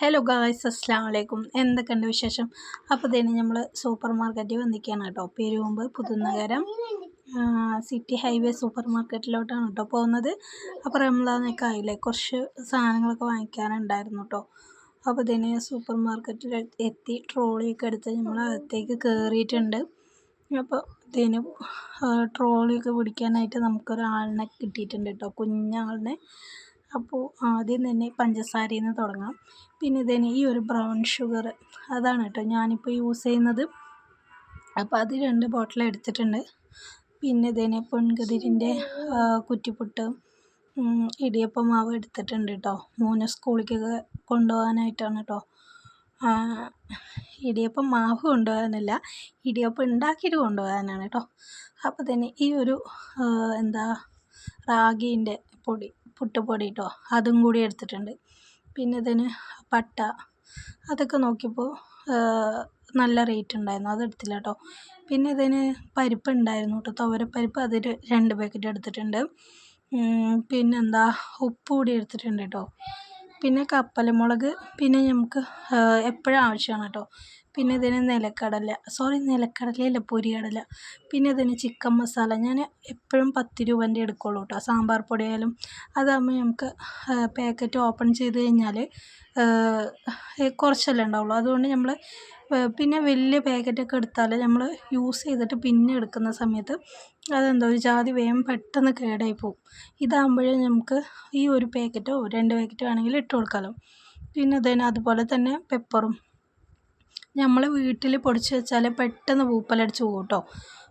Hello guys, അസ്സലാമു അലൈക്കും. എന്തൊക്കെയുണ്ട് വിശേഷം? അപ്പോൾ ഇതിന് നമ്മൾ സൂപ്പർ മാർക്കറ്റിൽ വന്നിരിക്കുകയാണ് കേട്ടോ. പെരുമ്പ് പുതുനഗരം സിറ്റി ഹൈവേ സൂപ്പർ മാർക്കറ്റിലോട്ടാണ് കേട്ടോ പോകുന്നത്. അപ്പോൾ റംസാനൊക്കെ ആയില്ലേ, കുറച്ച് സാധനങ്ങളൊക്കെ വാങ്ങിക്കാനുണ്ടായിരുന്നു കേട്ടോ. അപ്പോൾ ഇതിന് സൂപ്പർ മാർക്കറ്റിൽ എത്തി ട്രോളിയൊക്കെ എടുത്ത് നമ്മൾ അകത്തേക്ക് കയറിയിട്ടുണ്ട്. അപ്പോൾ ഇതിന് ട്രോളിയൊക്കെ പിടിക്കാനായിട്ട് നമുക്കൊരാളിനെ കിട്ടിയിട്ടുണ്ട് കേട്ടോ, കുഞ്ഞാളിനെ. അപ്പോൾ ആദ്യം തന്നെ പഞ്ചസാരയിൽ നിന്ന് തുടങ്ങാം. പിന്നെ ഇതിന് ഈ ഒരു ബ്രൗൺ ഷുഗർ അതാണ് കേട്ടോ ഞാനിപ്പോൾ യൂസ് ചെയ്യുന്നത്. അപ്പോൾ അത് 2 ബോട്ടിൽ എടുത്തിട്ടുണ്ട്. പിന്നെ ഇതിന് പൊൻകതിരിൻ്റെ കുറ്റിപ്പുട്ട്, ഇടിയപ്പം മാവ് എടുത്തിട്ടുണ്ട് കേട്ടോ. മോന് സ്കൂളിലേക്കൊക്കെ കൊണ്ടുപോകാനായിട്ടാണ് കേട്ടോ. ഇടിയപ്പം മാവ് കൊണ്ടുപോകാനല്ല, ഇടിയപ്പം ഉണ്ടാക്കിയിട്ട് കൊണ്ടുപോകാനാണ് കേട്ടോ. അപ്പോൾ തന്നെ ഈ ഒരു റാഗീൻ്റെ പൊടി, പുട്ടുപൊടി കേട്ടോ, അതും കൂടി എടുത്തിട്ടുണ്ട്. പിന്നെ ഇതിന് പട്ട, അതൊക്കെ നോക്കിയപ്പോൾ നല്ല റേറ്റ് ഉണ്ടായിരുന്നു, അതെടുത്തില്ല കേട്ടോ. പിന്നെ ഇതിന് പരിപ്പ് ഉണ്ടായിരുന്നു കേട്ടോ, തുവരപ്പരിപ്പ്, അതിൽ 2 പാക്കറ്റ് എടുത്തിട്ടുണ്ട്. ഉപ്പ് കൂടി എടുത്തിട്ടുണ്ട് കേട്ടോ. പിന്നെ കപ്പലമുളക്, പിന്നെ നമുക്ക് എപ്പോഴും ആവശ്യമാണ് കേട്ടോ. പിന്നെ ഇതിന് നിലക്കടലയല്ല, പൊരിക്കടല. പിന്നെ ഇതിന് ചിക്കൻ മസാല ഞാൻ എപ്പോഴും 10 രൂപേൻ്റെ എടുക്കുള്ളൂ കേട്ടോ. സാമ്പാർ പൊടിയായാലും അതാകുമ്പോൾ നമുക്ക് പാക്കറ്റ് ഓപ്പൺ ചെയ്ത് കഴിഞ്ഞാൽ കുറച്ചല്ലേ ഉണ്ടാവുള്ളൂ. അതുകൊണ്ട് നമ്മൾ പിന്നെ വലിയ പാക്കറ്റൊക്കെ എടുത്താൽ നമ്മൾ യൂസ് ചെയ്തിട്ട് പിന്നെ എടുക്കുന്ന സമയത്ത് അതെന്തോ ഒരു ജാതി വേഗം പെട്ടെന്ന് കേടായി പോകും. ഇതാകുമ്പോഴേ നമുക്ക് ഈ ഒരു പാക്കറ്റോ 2 പാക്കറ്റോ ആണെങ്കിൽ ഇട്ട് കൊടുക്കാമല്ലോ. പിന്നെ ഇതിന് അതുപോലെ തന്നെ പെപ്പറും നമ്മൾ വീട്ടിൽ പൊടിച്ച് വെച്ചാൽ പെട്ടെന്ന് പൂപ്പലടിച്ച് പോകും കേട്ടോ.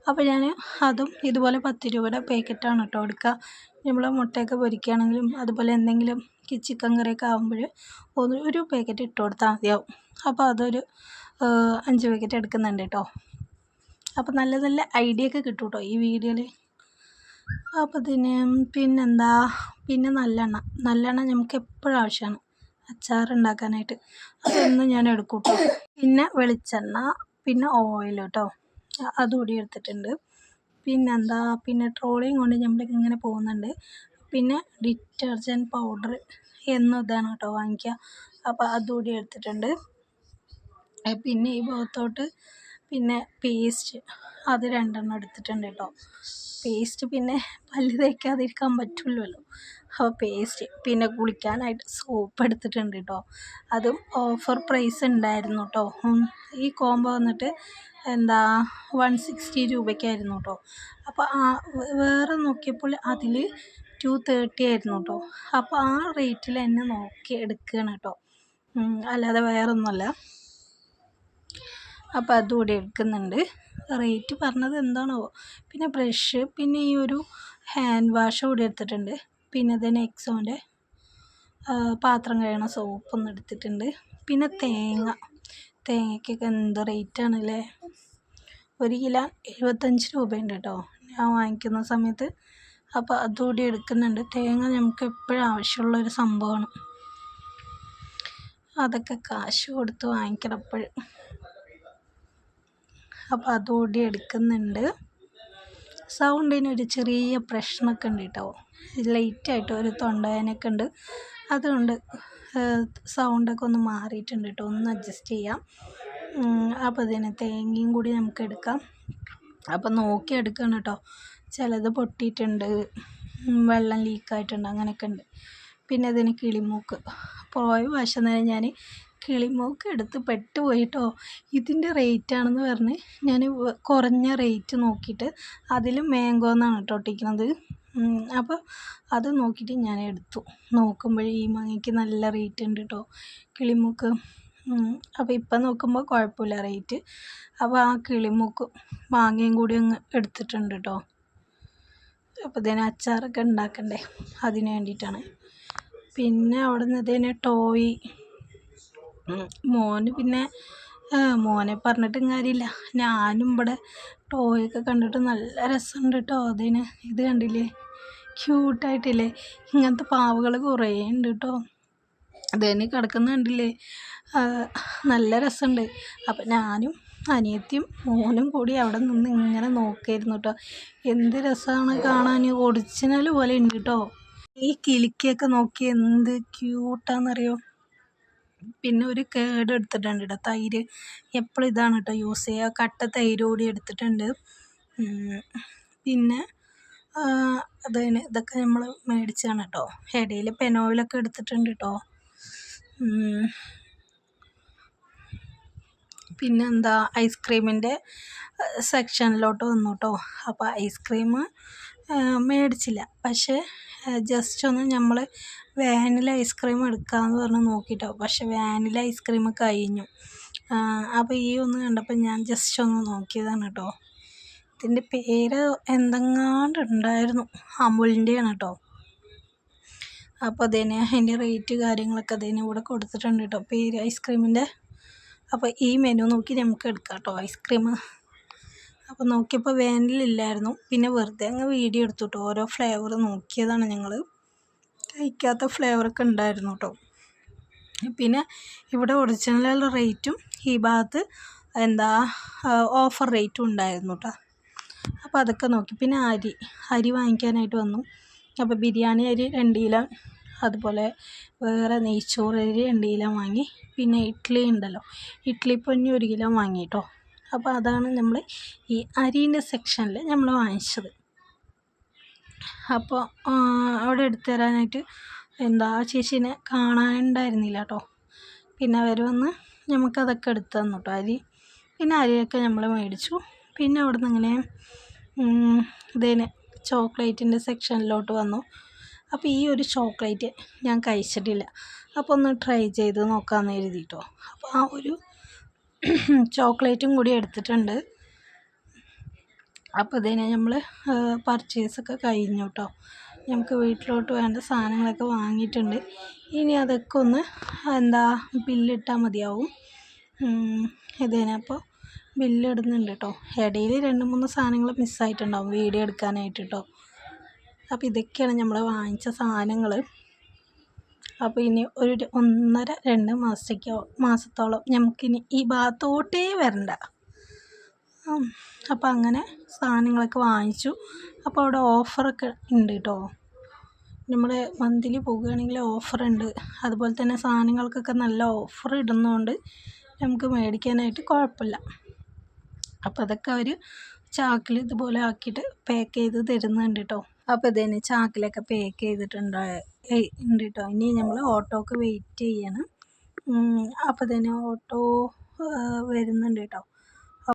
അപ്പോൾ ഞാൻ അതും ഇതുപോലെ 10 രൂപയുടെ പാക്കറ്റാണ് കേട്ടോ എടുക്കുക. നമ്മൾ മുട്ടയൊക്കെ പൊരിക്കുകയാണെങ്കിലും അതുപോലെ എന്തെങ്കിലും ചിക്കൻ കറിയൊക്കെ ആകുമ്പോൾ ഒരു പാക്കറ്റ് ഇട്ട് കൊടുത്താൽ മതിയാവും. അപ്പോൾ അതൊരു 5 പാക്കറ്റ് എടുക്കുന്നുണ്ട് കേട്ടോ. അപ്പോൾ നല്ല നല്ല ഐഡിയ ഒക്കെ കിട്ടും കേട്ടോ ഈ വീഡിയോയിൽ. അപ്പോൾ പിന്നെ നല്ലെണ്ണ നമുക്ക് എപ്പോഴും ആവശ്യമാണ് അച്ചാറുണ്ടാക്കാനായിട്ട്. അതൊന്നും ഞാൻ എടുക്കും കേട്ടോ. പിന്നെ വെളിച്ചെണ്ണ, പിന്നെ ഓയിൽ കേട്ടോ, അതുകൂടി എടുത്തിട്ടുണ്ട്. പിന്നെ ട്രോളിയും കൊണ്ട് നമ്മളിങ്ങനെ പോകുന്നുണ്ട്. പിന്നെ ഡിറ്റർജൻറ്റ് പൗഡർ ഇതാണ് കേട്ടോ വാങ്ങിക്കുക. അപ്പോൾ അതുകൂടി എടുത്തിട്ടുണ്ട്. പിന്നെ ഈ ഭാഗത്തോട്ട് പിന്നെ പേസ്റ്റ്, അത് 2 എടുത്തിട്ടുണ്ട് കേട്ടോ. പേസ്റ്റ് പിന്നെ പല്ല് തേക്കാതിരിക്കാൻ പറ്റില്ലല്ലോ, അപ്പോൾ പേസ്റ്റ്. പിന്നെ കുളിക്കാനായിട്ട് സോപ്പ് എടുത്തിട്ടുണ്ട് കേട്ടോ. അതും ഓഫർ പ്രൈസ് ഉണ്ടായിരുന്നു കേട്ടോ. ഈ കോംബോ വന്നിട്ട് 160 രൂപയ്ക്കായിരുന്നു കേട്ടോ. അപ്പോൾ വേറെ നോക്കിയപ്പോൾ അതിൽ 230 ആയിരുന്നു കേട്ടോ. അപ്പോൾ ആ റേറ്റിൽ തന്നെ നോക്കി എടുക്കുകയാണ് കേട്ടോ, അല്ലാതെ വേറൊന്നുമല്ല. അപ്പോൾ അതുകൂടി എടുക്കുന്നുണ്ട്. റേറ്റ് പറഞ്ഞത് എന്താണോ. പിന്നെ ബ്രഷ്, പിന്നെ ഈ ഒരു ഹാൻഡ് വാഷ് കൂടി എടുത്തിട്ടുണ്ട്. പിന്നെ ഇതിന് എക്സോൻ്റെ പാത്രം കഴുകണ സോപ്പൊന്ന് എടുത്തിട്ടുണ്ട്. പിന്നെ തേങ്ങയ്ക്കൊക്കെ എന്ത് റേറ്റാണല്ലേ. 1 കിലോ 75 രൂപയുണ്ട് കേട്ടോ ഞാൻ വാങ്ങിക്കുന്ന സമയത്ത്. അപ്പോൾ അതുകൂടി എടുക്കുന്നുണ്ട്. തേങ്ങ നമുക്ക് എപ്പോഴും ആവശ്യമുള്ളൊരു സംഭവമാണ്, അതൊക്കെ കാശ് കൊടുത്ത് വാങ്ങിക്കണം എപ്പോഴും. അപ്പോൾ അതുകൂടി എടുക്കുന്നുണ്ട്. സൗണ്ടിനൊരു ചെറിയ പ്രശ്നമൊക്കെ ഉണ്ട് കേട്ടോ, ലൈറ്റായിട്ട് ഒരു തൊണ്ടവേദനയൊക്കെ ഉണ്ട്. അതുകൊണ്ട് സൗണ്ടൊക്കെ ഒന്ന് മാറിയിട്ടുണ്ട് കേട്ടോ, ഒന്ന് അഡ്ജസ്റ്റ് ചെയ്യാം. അപ്പോൾ ഇതിന് തേങ്ങയും കൂടി നമുക്ക് എടുക്കാം. അപ്പോൾ നോക്കി എടുക്കണം കേട്ടോ, ചിലത് പൊട്ടിയിട്ടുണ്ട്, വെള്ളം ലീക്കായിട്ടുണ്ട്, അങ്ങനെയൊക്കെ ഉണ്ട്. പിന്നെ ഇതിന് കിളിമൂക്ക്, പോയ പ്രാവശ്യം തന്നെ ഞാൻ കിളിമൂക്ക് എടുത്ത് പെട്ടുപോയിട്ടോ. ഇതിൻ്റെ റേറ്റാണെന്ന് പറഞ്ഞ് ഞാൻ കുറഞ്ഞ റേറ്റ് നോക്കിയിട്ട് അതിൽ മാംഗോ എന്നാണ് കേട്ടോ ഒട്ടിക്കുന്നത്. അപ്പോൾ അത് നോക്കിയിട്ട് ഞാൻ എടുത്തു. നോക്കുമ്പോഴേ ഈ മാങ്ങയ്ക്ക് നല്ല റേറ്റ് ഉണ്ട് കേട്ടോ കിളിമൂക്ക്. അപ്പോൾ ഇപ്പം നോക്കുമ്പോൾ കുഴപ്പമില്ല റേറ്റ്. അപ്പോൾ ആ കിളിമൂക്ക് മാങ്ങയും കൂടി അങ്ങ് എടുത്തിട്ടുണ്ട് കേട്ടോ. അപ്പോൾ ഇതിന് അച്ചാറൊക്കെ ഉണ്ടാക്കണ്ടേ, അതിന് വേണ്ടിയിട്ടാണ്. പിന്നെ അവിടെ നിന്ന് ഇതിന് ടോയ്, മോനെ പറഞ്ഞിട്ടും കാര്യമില്ല. ഞാനും ഇവിടെ ടോയൊക്കെ കണ്ടിട്ട് നല്ല രസമുണ്ട് കേട്ടോ. ഇത് കണ്ടില്ലേ, ക്യൂട്ടായിട്ടില്ലേ. ഇങ്ങനത്തെ പാവകൾ കുറേ ഉണ്ട് കേട്ടോ. അതിന് കിടക്കുന്ന കണ്ടില്ലേ, നല്ല രസമുണ്ട്. അപ്പം ഞാനും അനിയത്തിയും മോനും കൂടി അവിടെ നിന്ന് ഇങ്ങനെ നോക്കിയിരുന്നു കേട്ടോ. എന്ത് രസമാണ് കാണാൻ, ഒറിജിനൽ പോലെ ഉണ്ട് കേട്ടോ. ഈ കിളിക്കൊക്കെ നോക്കി എന്ത് ക്യൂട്ടാണെന്നറിയോ. പിന്നെ ഒരു കേട് എടുത്തിട്ടുണ്ട് കേട്ടോ, തൈര്. എപ്പോഴും ഇതാണ് കേട്ടോ യൂസ് ചെയ്യുക, കട്ട തൈര് കൂടി എടുത്തിട്ടുണ്ട്. പിന്നെ അതിന് ഇതൊക്കെ നമ്മൾ മേടിച്ചാണ് കേട്ടോ. ഇടയിൽ പെനോയിലൊക്കെ എടുത്തിട്ടുണ്ട് കേട്ടോ. പിന്നെന്താ, ഐസ്ക്രീമിൻ്റെ സെക്ഷനിലോട്ട് വന്നു കേട്ടോ. അപ്പോൾ ഐസ്ക്രീം മേടിച്ചില്ല, പക്ഷേ ജസ്റ്റ് ഒന്ന് നമ്മൾ വാനില ഐസ്ക്രീം എടുക്കാമെന്ന് പറഞ്ഞ് നോക്കിയിട്ടോ. പക്ഷേ വാനില ഐസ്ക്രീം കഴിഞ്ഞു. അപ്പോൾ ഈ ഒന്ന് കണ്ടപ്പോൾ ഞാൻ ജസ്റ്റ് ഒന്ന് നോക്കിയതാണ് കേട്ടോ. ഇതിൻ്റെ പേര് എന്തെങ്ങാണ്ട് ഉണ്ടായിരുന്നു, അമുലിൻ്റെയാണ് കേട്ടോ. അപ്പോൾ അതിൻ്റെ റേറ്റ് കാര്യങ്ങളൊക്കെ ഇവിടെ കൊടുത്തിട്ടുണ്ട് കേട്ടോ, പേര് ഐസ്ക്രീമിൻ്റെ. അപ്പോൾ ഈ മെനു നോക്കി നമുക്ക് എടുക്കാം കേട്ടോ ഐസ്ക്രീം. അപ്പോൾ നോക്കിയപ്പോൾ വാനിലില്ലായിരുന്നു. പിന്നെ വെറുതെ അങ്ങ് വീഡിയോ എടുത്തു കേട്ടോ. ഓരോ ഫ്ലേവർ നോക്കിയതാണ് ഞങ്ങൾ. കഴിക്കാത്ത ഫ്ലേവറൊക്കെ ഉണ്ടായിരുന്നു കേട്ടോ. പിന്നെ ഇവിടെ ഒറിജിനൽ റേറ്റും ഈ ഭാഗത്ത് ഓഫർ റേറ്റും ഉണ്ടായിരുന്നു കേട്ടോ. അപ്പോൾ അതൊക്കെ നോക്കി. പിന്നെ അരി വാങ്ങിക്കാനായിട്ട് വന്നു. അപ്പോൾ ബിരിയാണി അരി 2 കിലോ, അതുപോലെ വേറെ നെയ്ച്ചോറ് അരി 2 കിലോ വാങ്ങി. പിന്നെ ഇഡ്ഡലി ഉണ്ടല്ലോ, ഇഡ്ഡലിപ്പൊടി 1 കിലോ വാങ്ങി കേട്ടോ. അപ്പോൾ അതാണ് നമ്മൾ ഈ അരീൻ്റെ സെക്ഷനിൽ നമ്മൾ വാങ്ങിച്ചത്. അപ്പോൾ അവിടെ എടുത്തു തരാനായിട്ട് ചേച്ചീനെ കാണാനുണ്ടായിരുന്നില്ല കേട്ടോ. പിന്നെ അവർ വന്ന് നമുക്കതൊക്കെ എടുത്തു തന്നു കേട്ടോ, അരി. പിന്നെ അരിയൊക്കെ നമ്മൾ മേടിച്ചു. പിന്നെ അവിടെ നിന്ന് ഇങ്ങനെ ചോക്ലേറ്റിൻ്റെ സെക്ഷനിലോട്ട് വന്നു. അപ്പോൾ ഈ ഒരു ചോക്ലേറ്റ് ഞാൻ കഴിച്ചിട്ടില്ല, അപ്പോൾ ഒന്ന് ട്രൈ ചെയ്ത് നോക്കാമെന്ന് എഴുതിയിട്ടോ. അപ്പോൾ ആ ഒരു ചോക്ലേറ്റും കൂടി എടുത്തിട്ടുണ്ട്. അപ്പോൾ നമ്മൾ പർച്ചേസൊക്കെ കഴിഞ്ഞു കേട്ടോ. നമുക്ക് വീട്ടിലോട്ട് വേണ്ട സാധനങ്ങളൊക്കെ വാങ്ങിയിട്ടുണ്ട്. ഇനി അതൊക്കെ ഒന്ന് ബില്ലിട്ടാൽ മതിയാവും. അപ്പോൾ ബില്ലിടുന്നുണ്ട് കേട്ടോ. ഇടയിൽ 2-3 സാധനങ്ങൾ മിസ്സായിട്ടുണ്ടാവും വീഡിയോ എടുക്കാനായിട്ട് കേട്ടോ. അപ്പോൾ ഇതൊക്കെയാണ് നമ്മൾ വാങ്ങിച്ച സാധനങ്ങൾ. അപ്പോൾ ഇനി ഒരു 1.5-2 മാസത്തോളം നമുക്കിനി ഈ ഭാഗത്തോട്ടേ വരണ്ട. അപ്പോൾ അങ്ങനെ സാധനങ്ങളൊക്കെ വാങ്ങിച്ചു. അപ്പോൾ അവിടെ ഓഫറൊക്കെ ഉണ്ട് കേട്ടോ. നമ്മൾ മന്ത്ലി പോകുകയാണെങ്കിൽ ഓഫറുണ്ട്. അതുപോലെ തന്നെ സാധനങ്ങൾക്കൊക്കെ നല്ല ഓഫർ ഇടുന്നതുകൊണ്ട് നമുക്ക് മേടിക്കാനായിട്ട് കുഴപ്പമില്ല. അപ്പോൾ അതൊക്കെ അവർ ചാക്കിൽ ഇതുപോലെ ആക്കിയിട്ട് പാക്ക് ചെയ്ത് തരുന്നുണ്ട് കേട്ടോ. അപ്പോൾ ചാക്കിലൊക്കെ പാക്ക് ചെയ്തിട്ടുണ്ട് കേട്ടോ. ഇനി നമ്മൾ ഓട്ടോക്ക് വെയിറ്റ് ചെയ്യണം. അപ്പോൾ ഓട്ടോ വരുന്നുണ്ട് കേട്ടോ.